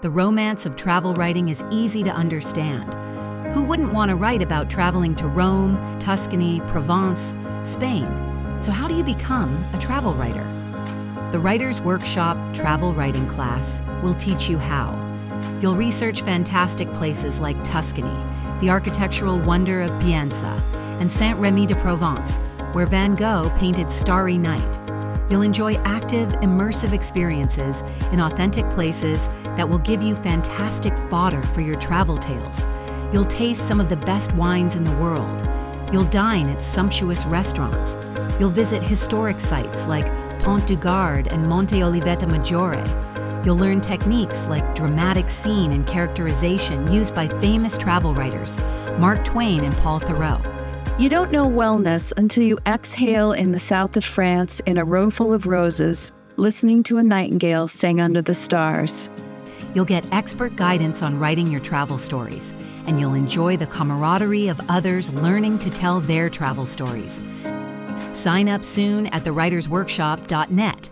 The romance of travel writing is easy to understand. Who wouldn't want to write about traveling to Rome, Tuscany, Provence, Spain? So how do you become a travel writer? The Writer's Workshop Travel Writing class will teach you how. You'll research fantastic places like Tuscany, the architectural wonder of Pienza, and Saint-Rémy de Provence, where Van Gogh painted Starry Night. You'll enjoy active, immersive experiences in authentic places that will give you fantastic fodder for your travel tales. You'll taste some of the best wines in the world. You'll dine at sumptuous restaurants. You'll visit historic sites like Pont du Gard and Monte Olivetta Maggiore. You'll learn techniques like dramatic scene and characterization used by famous travel writers, Mark Twain and Paul Theroux. You don't know wellness until you exhale in the south of France in a room full of roses, listening to a nightingale sing under the stars. You'll get expert guidance on writing your travel stories, and you'll enjoy the camaraderie of others learning to tell their travel stories. Sign up soon at thewritersworkshop.net.